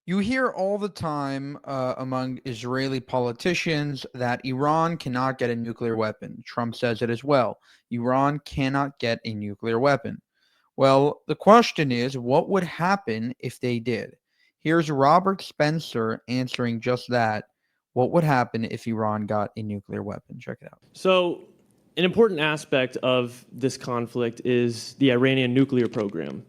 You hear all the time among Israeli politicians that Iran cannot get a nuclear weapon. Trump says it as well. Iran cannot get a nuclear weapon. Well, the question is, what would happen if they did? Here's Robert Spencer answering just that. What would happen if Iran got a nuclear weapon? Check it out. So, an important aspect of this conflict is the Iranian nuclear program,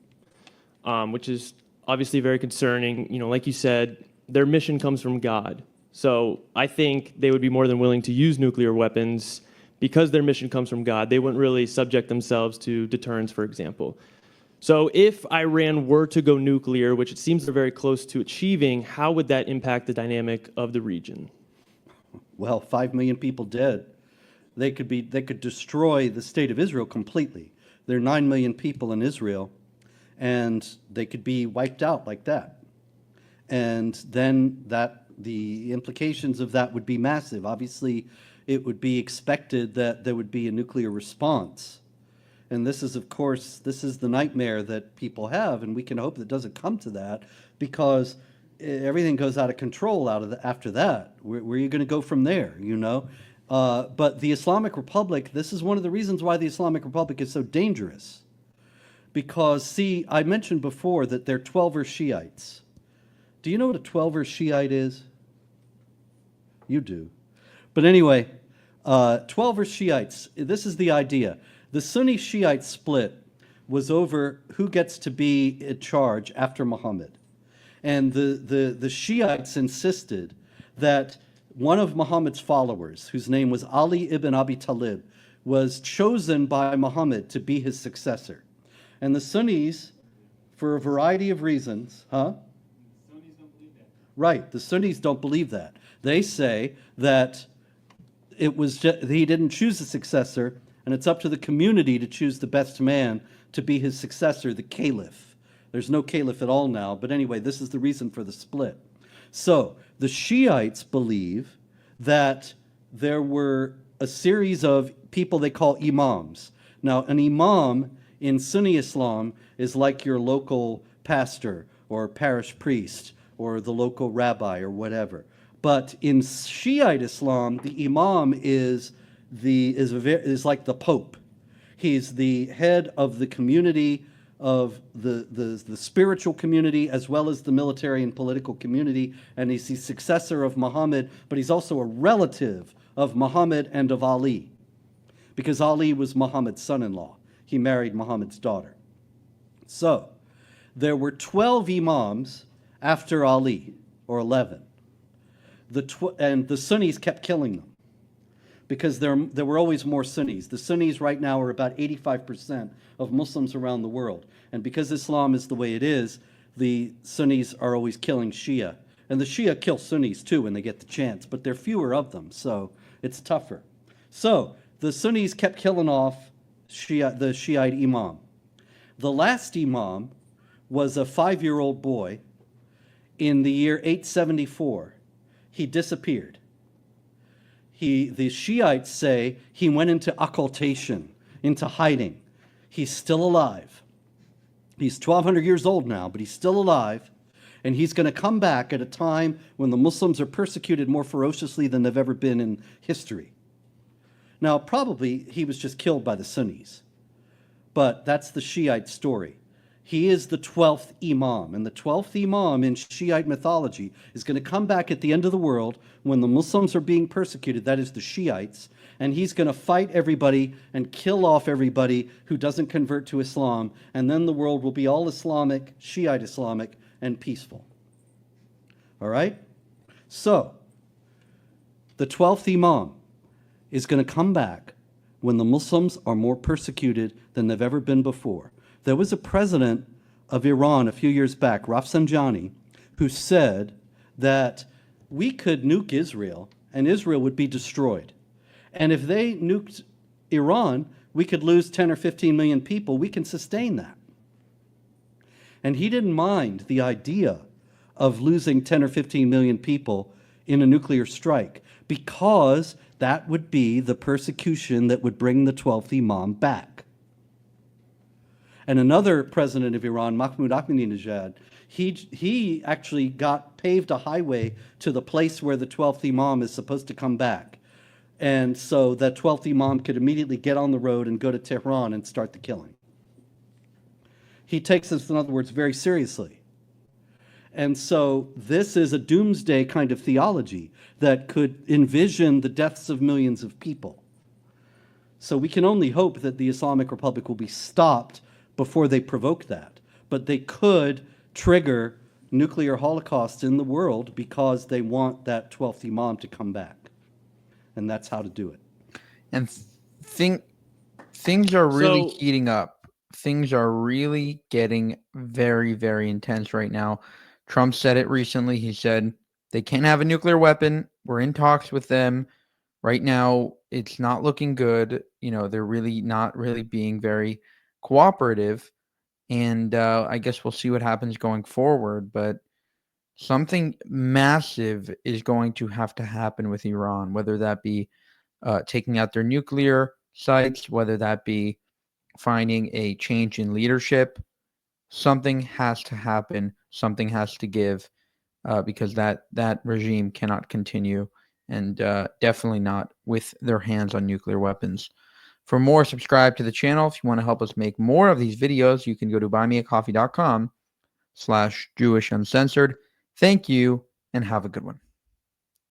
which is obviously very concerning. You know, like you said, their mission comes from God. So I think they would be more than willing to use nuclear weapons because their mission comes from God. They wouldn't really subject themselves to deterrence, for example. So if Iran were to go nuclear, which it seems they're very close to achieving, how would that impact the dynamic of the region? Well, 5 million people dead. They could destroy the state of Israel completely. There are 9 million people in Israel, and they could be wiped out like that. And then the implications of that would be massive. Obviously, it would be expected that there would be a nuclear response. And this is, of course, this is the nightmare that people have, and we can hope that it doesn't come to that, because everything goes out of control after that. Where are you going to go from there, you know? But the Islamic Republic, this is one of the reasons why the Islamic Republic is so dangerous. Because, see, I mentioned before that they're 12er Shiites. Do you know what a 12er Shiite is? You do. But anyway, 12er Shiites, this is the idea. The Sunni-Shiite split was over who gets to be in charge after Muhammad. And the Shiites insisted that one of Muhammad's followers, whose name was Ali ibn Abi Talib, was chosen by Muhammad to be his successor. And the Sunnis, for a variety of reasons, Sunnis don't believe that. Right, the Sunnis don't believe that. They say that he didn't choose a successor, and it's up to the community to choose the best man to be his successor, the caliph. There's no caliph at all now, but anyway, this is the reason for the split. So the Shiites believe that there were a series of people they call imams. Now, an imam in Sunni Islam is like your local pastor or parish priest or the local rabbi or whatever. But in Shiite Islam, the imam is like the Pope. He's the head of the community, of the spiritual community, as well as the military and political community, and he's the successor of Muhammad, but he's also a relative of Muhammad and of Ali, because Ali was Muhammad's son-in-law. He married Muhammad's daughter. So there were 12 imams after Ali, or 11. And the Sunnis kept killing them, because there were always more Sunnis. The Sunnis right now are about 85% of Muslims around the world. And because Islam is the way it is, the Sunnis are always killing Shia. And the Shia kill Sunnis too when they get the chance, but there are fewer of them, so it's tougher. So the Sunnis kept killing off the Shiite imam. The last imam was a 5-year-old boy. In the year 874, he disappeared. The Shiites say he went into occultation, into hiding. He's still alive. He's 1,200 years old now, but he's still alive, and he's going to come back at a time when the Muslims are persecuted more ferociously than they've ever been in history. Now, probably he was just killed by the Sunnis, but that's the Shiite story. He is the 12th imam, and the 12th imam in Shiite mythology is going to come back at the end of the world when the Muslims are being persecuted, that is the Shiites, and he's going to fight everybody and kill off everybody who doesn't convert to Islam, and then the world will be all Islamic, Shiite Islamic, and peaceful. All right? So, the 12th imam is going to come back when the Muslims are more persecuted than they've ever been before. There was a president of Iran a few years back, Rafsanjani, who said that we could nuke Israel and Israel would be destroyed. And if they nuked Iran, we could lose 10 or 15 million people. We can sustain that. And he didn't mind the idea of losing 10 or 15 million people in a nuclear strike, because that would be the persecution that would bring the 12th imam back. And another president of Iran, Mahmoud Ahmadinejad, He actually paved a highway to the place where the 12th Imam is supposed to come back. And so that 12th Imam could immediately get on the road and go to Tehran and start the killing. He takes this, in other words, very seriously. And so this is a doomsday kind of theology that could envision the deaths of millions of people. So we can only hope that the Islamic Republic will be stopped before they provoke that. But they could trigger nuclear holocausts in the world because they want that 12th Imam to come back. And that's how to do it. And things are really So- heating up. Things are really getting very, very intense right now. Trump said it recently. He said they can't have a nuclear weapon. We're in talks with them. Right now, it's not looking good. You know, they're really not really being very cooperative. And I guess we'll see what happens going forward. But something massive is going to have to happen with Iran, whether that be taking out their nuclear sites, whether that be finding a change in leadership. Something has to happen. Something has to give because that regime cannot continue, and definitely not with their hands on nuclear weapons. For more, subscribe to the channel. If you want to help us make more of these videos, you can go to buymeacoffee.com/JewishUncensored. Thank you, and have a good one.